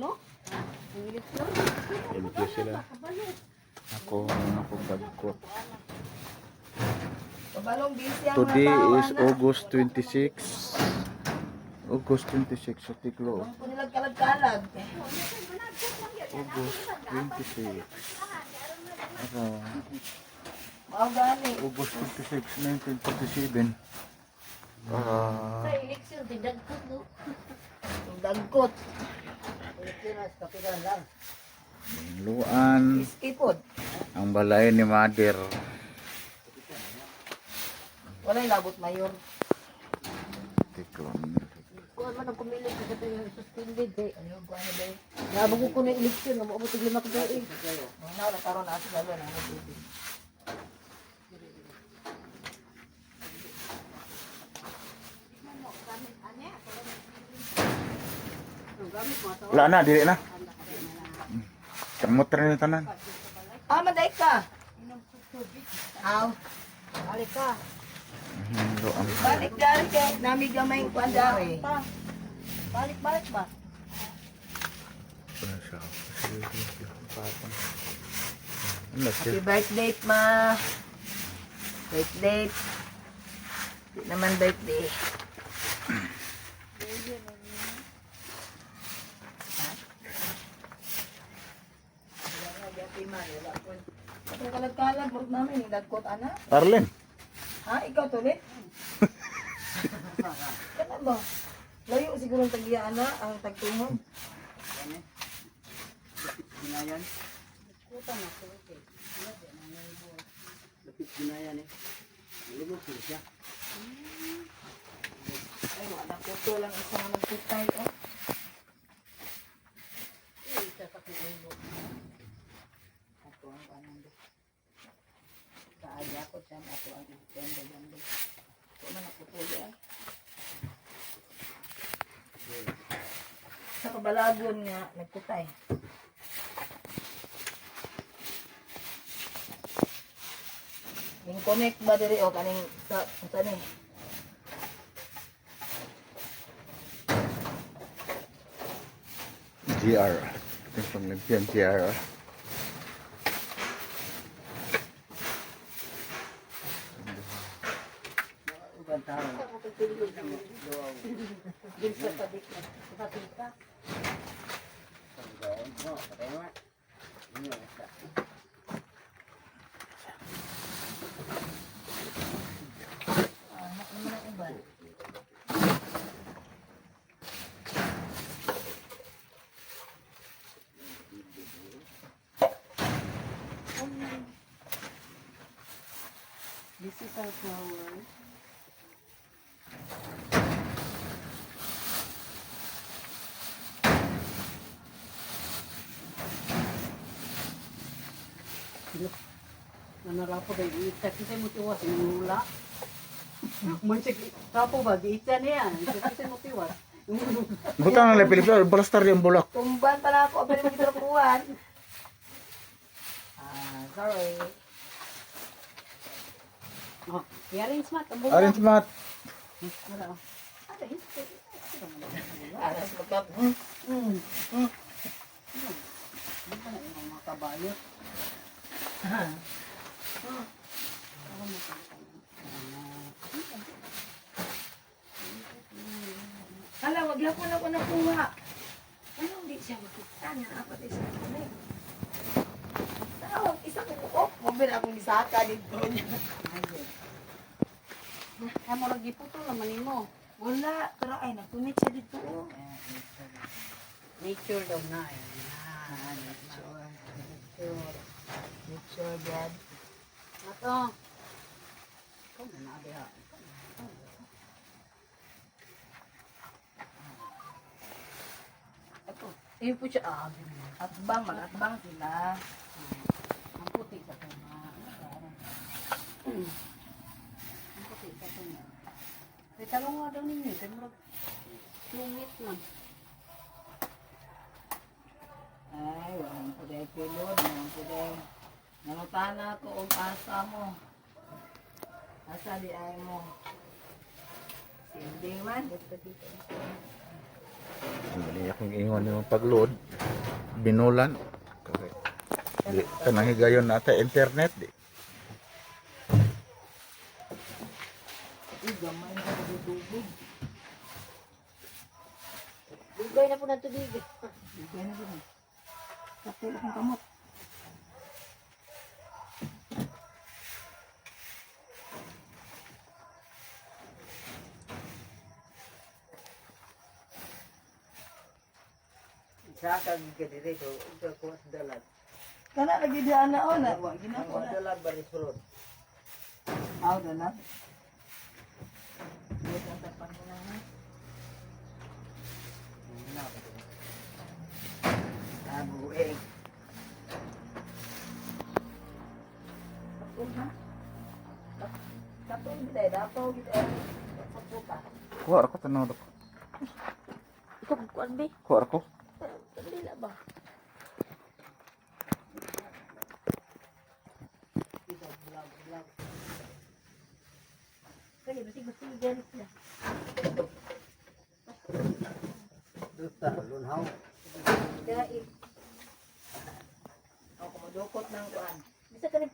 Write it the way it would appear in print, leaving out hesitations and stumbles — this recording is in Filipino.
no? Ha? English no? English sila. Ako dagkot. Kabalong busy ang Today mga is August 26. August 26 sa Tiklo. Ang kunilag kalag-kalag. August 26. Mga gani. August 26, 1947. Sa eleksyon, didagkot no? Ang dagkot. Luan Iskipod. ang balay ni Mother. Wala'y labot mayor. Tiklo. Kung man ang kumilig, kasi yung suspended eh. Ano ko ano ba eh? Nabang ko na eleksyon, mabuti lima ko ba eh. Mga na, nakaroon na sa galo na. Wala na, dili na. Kamot rin yung tanan. Maday ka. Aw. Balik ka. Luan. Balik dari kay nami gamay ko andari. Balik ba? Ano Happy siya? birthday, ma. Birthday. Di naman birthday. Ang kalag-kalag, murag namin, dagkot, ana. Arlen. Ha? Ikaw tuloy? Kana ba? Layo siguro ang tagiya, ana, ang tagtungod. Ginayan. Kuta na ko eh. Lapit ginayan eh. Malubog po siya. Ay, wala ko to lang isa nga nagputay, oh. Isa sa kulo. Ako ang kanang kaaya ko dyan, ako ang ganda dyan. Ako man ako tuloy, ay. Sa kabalagon nga, nagputay. Yung connect ba diri o kaning sa ni? GR. Ito yung Olympian GR. Ibang tao. Din sa tabi ka. Sa tabi ka. Anak naman ang iba. This is our flower. Nanarapo ba iita kita mo tiwas yung lula. Mansik rapo ba iita niya. Kita mo tiwas. Butang na Pilipino, balastar yung bulak. Tumban pala ako, pwede mo kita puwan. Sorry. Oh, i-arrange mat ang buka. Arrange mat. Wala. Arrange. Aras magkap. Hindi pa na yung mga kabayo. Hala, wag lang ko na ako nakuha. Ano, hindi siya makita niya. Apat isa ko na eh. Tawag, isa ko ko. Mabila akong isaka dito niya. Kaya mo lagi po ito naman mo. Wala, pero ay, nakunit siya dito. Oh. Nature daw na. Nature. Nature, dad. Ato. Ikaw na na diha. Ito. Iyo po siya. Atbang, mag-atbang sila. Ang puti sa tuma. Ang puti sa tuma. Kaya talong nga daw ninyo. Kaya marag lungit man. Ay, walang puday pilod, walang puday. Nangutana ko ang asa mo. Asa di ay mo. Sinding man. Dito dito. Hindi akong ingon yung pag-load. Binulan. Kasi di kanang higayon nata internet di. Uy, gamay na dudugog. Dugay na po na tubig. Bigyan na din. Kapil akong kamot. Sa kag gidire to, ito ko sa dalag. Kana lagi di ana o na. Wa Ang ginako na. dalag bari sulod. Aw na. Wait ang tapan ko na ha. Abu eh. Tapos ha. Tapos gid dapaw gid paputa. Kuha ako tanaw ko. Ito kuan be. Kuha ako. Dili ba? Kaya basig diyan sila. Duta lunhaw. Dai. Ako madukot ng kuan. Bisa ka ni